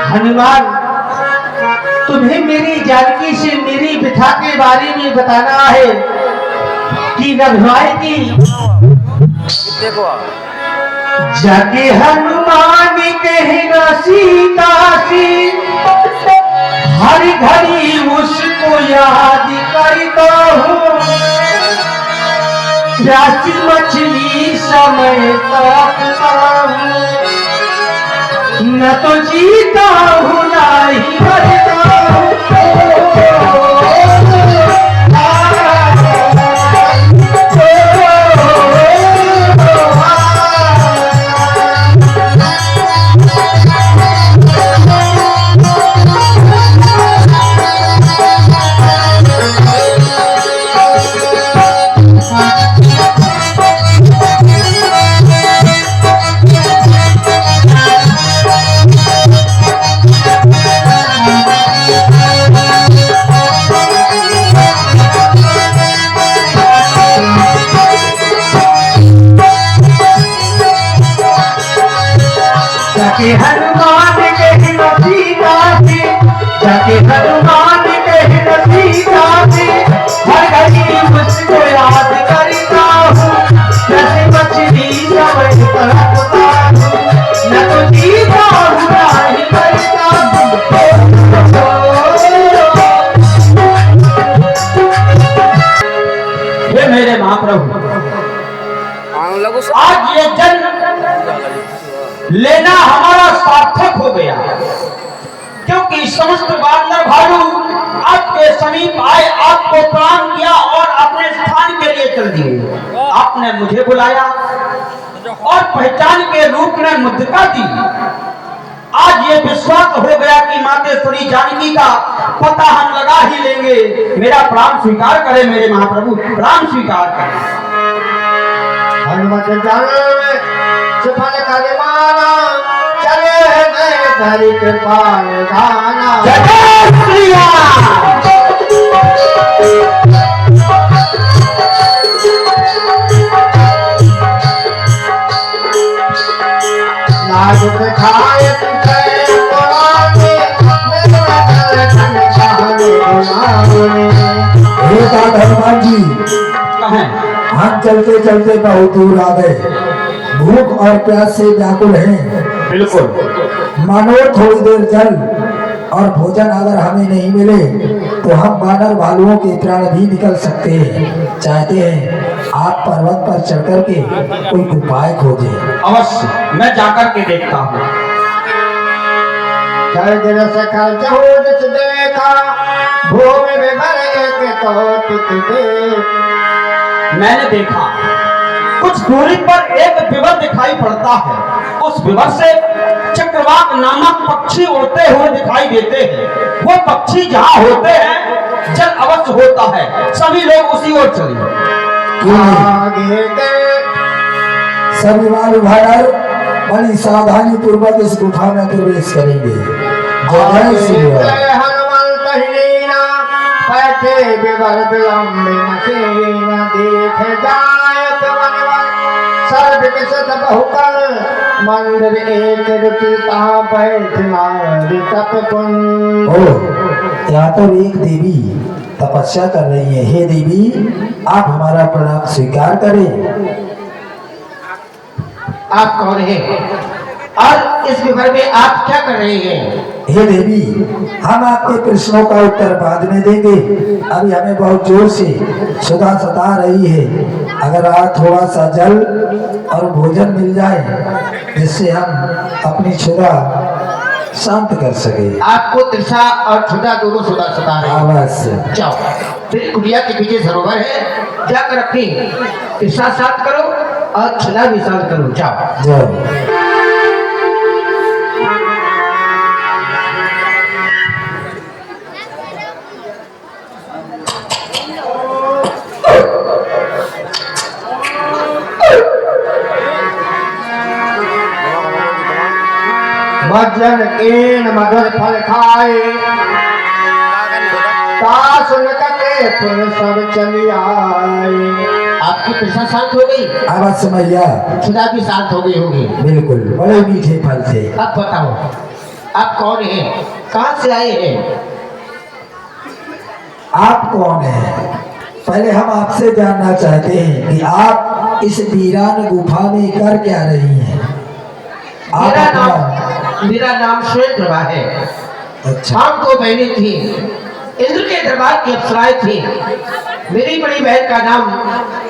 हनुमान, तुम्हें मेरी जानकी से मेरी व्यथा के बारे में बताना है कि न भाएगी। जाके हनुमान कहना सीता से हर घड़ी उसको याद करता हूँ। प्यासी मछली समय ताकता हूँ, न तो जीता हूँ ना ही मरता हूँ। जाके हनुमान कहना सीता से, जाके हनुमान कहना सीता से हर घड़ी मुझको याद करता हूँ। जैसे मछली समय तड़पता हूँ, न तो जीता हूँ ना ही मरता हूँ। ये मेरे महाप्रभु, आज ये जन्म लेना हमारा सार्थक हो गया, क्योंकि समस्त वानर भालू आपके समीप आए, आपको प्रणाम किया और अपने स्थान के लिए चल दिए। आपने मुझे बुलाया और पहचान के रूप में मुद्रिका दी। आज ये विश्वास हो गया कि मातेश्वरी जानकी का पता हम लगा ही लेंगे। मेरा प्रणाम स्वीकार करें मेरे महाप्रभु, प्रणाम स्वीकार करें। हनुमत सफल कर माना, चले गए धरि कृपाल गाना। जय श्री राम। नाजुक खाए हनुमान जी, हम चलते चलते बहुत दूर आ गए, भूख और प्यास से व्याकुल हैं। बिल्कुल। मानो थोड़ी देर जल और भोजन अगर हमें नहीं मिले तो हम वानर भालुओं के प्राण भी निकल सकते हैं। चाहते हैं आप पर्वत पर चढ़ कर के कोई उपाय खोजे। अवश्य, मैं जाकर के देखता हूँ। देखा भूमि में भर एक तो मैंने देखा कुछ दूरी पर एक विवर दिखाई पड़ता है। उस विवर से चक्रवाक नामक पक्षी उड़ते हुए दिखाई देते हैं। वो पक्षी जहाँ होते हैं जल अवश्य होता है। सभी लोग उसी ओर चले। सभी वानर बड़ी सावधानी पूर्वक इस गुफा में प्रवेश करेंगे। जय श्री राम। हनुमंत बैठे विवर विलंब देख जायत वनवन सर्व किसत बहुकल मंदिर एक रुचिता बैठना तप कुंज। यहाँ तो एक देवी तपस्या कर रही है। हे देवी, आप हमारा प्रणाम स्वीकार करें। आप कौन हैं और इस विवर में आप क्या कर रहे हैं? हे देवी, हम आपके प्रश्नों का उत्तर बाद में देंगे। अभी हमें बहुत जोर से सुधा सता रही है। अगर आज थोड़ा सा जल और भोजन मिल जाए जिससे हम अपनी क्षुधा शांत कर सके। आपको तृषा और क्षुधा दोनों सुधा सता रही है। अवश्य। जाओ, फिर कुटिया के पीछे सरोवर है, जाकर अपनी तृषा शांत करो और क्षुधा भी शांत करो। जाओ। जय। भजन कीन मधुर फल खाए, तासुन कटे पुन सब चली आए। आपकी प्रशा शांत हो गई, अवश्य मैया, क्षुधा भी शांत हो गई होगी। बिल्कुल बड़े मीठे फल थे। अब बताओ आप कौन हैं, कहाँ से आए हैं? आप कौन हैं? पहले हम आपसे जानना चाहते हैं कि आप इस वीरान गुफा में कर क्या रही हैं? आप मेरा नाम स्वयं प्रभा है। अच्छा, हम दो बहनें थी, इंद्र के दरबार की अप्सराएं थी। मेरी बड़ी बहन का नाम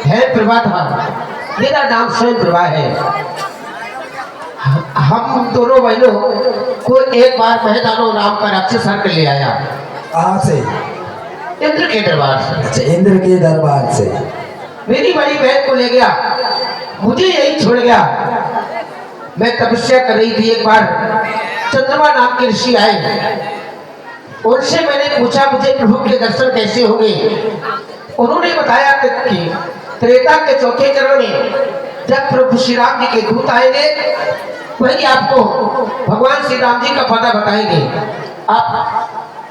है प्रभा था, मेरा नाम स्वयं प्रभा है। हम दोनों बहनों को एक बार महदानो नाम का राक्षस हर ले आया। कहाँ से? इंद्र के दरबार से। अच्छा, इंद्र के दरबार से। मेरी बड़ी बहन को ले गया, मुझे यही छोड़ गया। मैं तपस्या कर रही थी, एक बार चंद्रमा नाम के ऋषि आए, उनसे मैंने पूछा मुझे प्रभु के दर्शन कैसे होंगे। उन्होंने बताया कि त्रेता के चौथे चरण में जब प्रभु श्री राम जी के दूत आएंगे वही आपको भगवान श्री राम जी का पता बताएंगे। आप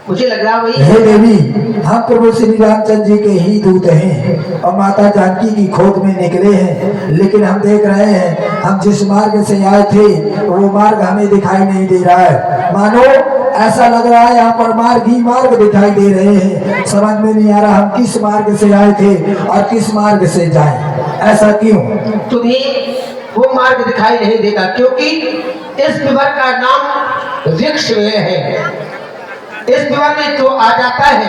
मुझे लग रहा वही हे देवी, हम प्रभु श्री रामचंद्र जी के ही दूत हैं और माता जानकी की खोज में निकले हैं, लेकिन हम देख रहे हैं हम जिस मार्ग से आए थे वो मार्ग हमें दिखाई नहीं दे रहा है। मानो ऐसा लग रहा है यहाँ पर मार्ग ही मार्ग दिखाई दे रहे हैं। समझ में नहीं आ रहा हम किस मार्ग से आए थे और किस मार्ग से जाएं। ऐसा क्यों? तुम्हें वो मार्ग दिखाई नहीं देगा क्योंकि इस विवर का नाम वृक्ष है। इस विवर में जो आ जाता है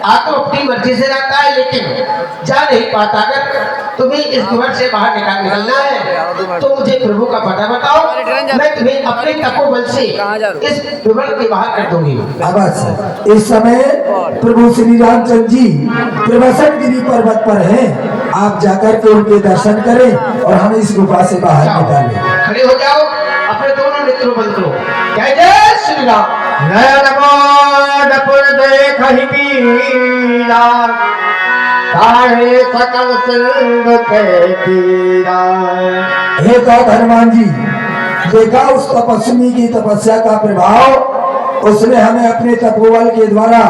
आ तो अपनी मर्जी से जाता है, लेकिन जा नहीं पाता। अगर तुम्हें इस विवर से बाहर निकलना है तो मुझे प्रभु का पता बताओ, मैं तुम्हें अपने तपोबल से इस विवर के बाहर कर दूंगी। अवश्य। इस समय प्रभु श्री रामचंद्र जी प्रवसन गिरी पर्वत पर हैं, आप जाकर के उनके दर्शन करें और हमें इस गुफा से बाहर निकालें। खड़े हो जाओ, अपने दोनों नेत्रों बंद करो। जय जय श्री राम। नयन मोड़ देखहि पीरा, तारे सकल सिंधु के तीरा। हे गौर हनुमान जी, देखा उस तपस्वी की तपस्या का प्रभाव, उसने हमें अपने तपोबल के द्वारा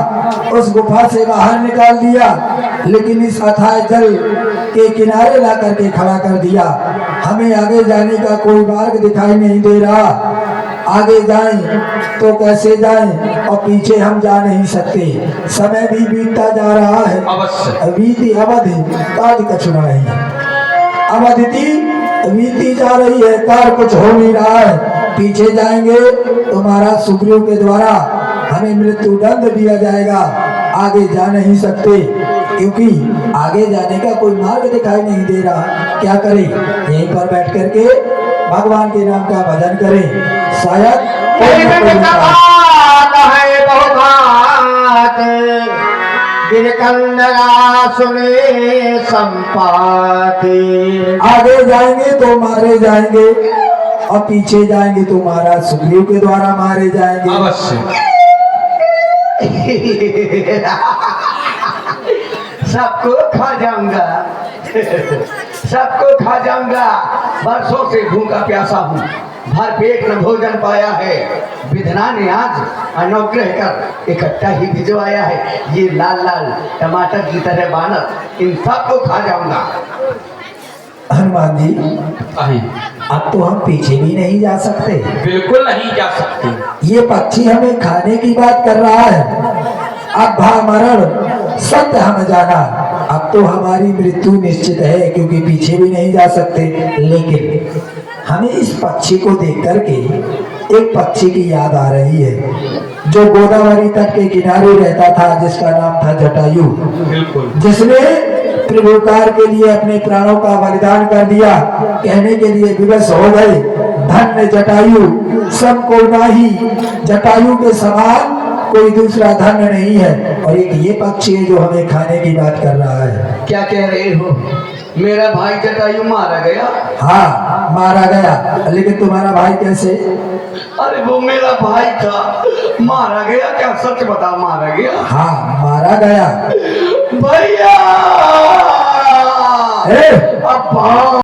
उस गुफा से बाहर निकाल दिया, लेकिन इस अथाह जल के किनारे ला करके खड़ा कर दिया। हमें आगे जाने का कोई मार्ग दिखाई नहीं दे रहा। आगे जाएं तो कैसे जाएं और पीछे हम जा नहीं सकते। समय भी बीतता जा रहा है। अवश्य। बीती अवधि काज कछु नहीं। अवधि बीती जा रही है, कार कुछ हो नहीं रहा है। पीछे जाएंगे तो महाराज सुग्रीव के द्वारा हमें मृत्यु दंड दिया जाएगा। आगे जा नहीं सकते क्योंकि आगे जाने का कोई मार्ग दिखाई नहीं दे रहा। क्या करें? यहीं पर बैठ करके भगवान के नाम का भजन करें, शायद सुने संपाति। आगे जाएंगे तो मारे जाएंगे और पीछे जाएंगे तो महाराज सुग्रीव के द्वारा मारे जाएंगे। अवश्य। सबको खा जाऊंगा, सबको खा जाऊंगा। बरसों से भूखा प्यासा हूँ, भर पेट न भोजन पाया है। विधना ने आज अनुग्रह कर इकट्ठा ही भिजवाया है। ये लाल लाल टमाटर की तरह बानर, इन सबको खा जाऊंगा। हनुमान जी, अब तो हम पीछे भी नहीं जा सकते। बिल्कुल नहीं जा सकते। ये पक्षी हमें खाने की बात कर रहा है। अब मरण सत्य हम जाना। अब तो हमारी मृत्यु निश्चित है क्योंकि पीछे भी नहीं जा सकते। लेकिन हमें इस पक्षी को देख करके एक पक्षी की याद आ रही है जो गोदावरी तट के किनारे रहता था, जिसका नाम था जटायु। बिल्कुल। जिसने त्रिभुवकार के लिए अपने प्राणों का बलिदान कर दिया। कहने के लिए विवश हो गए, धन्य जटायु, सब को नाही, जटायु के समान कोई दूसरा धन्य नहीं है। और एक ये पक्षी है जो हमें खाने की बात कर रहा है। क्या कह रहे हो? मेरा भाई जटायु मारा गया? हाँ, मारा गया। लेकिन तुम्हारा भाई कैसे? अरे वो मेरा भाई था, मारा गया। क्या सच बता, मारा गया? हाँ, मारा गया भैया। ए? अब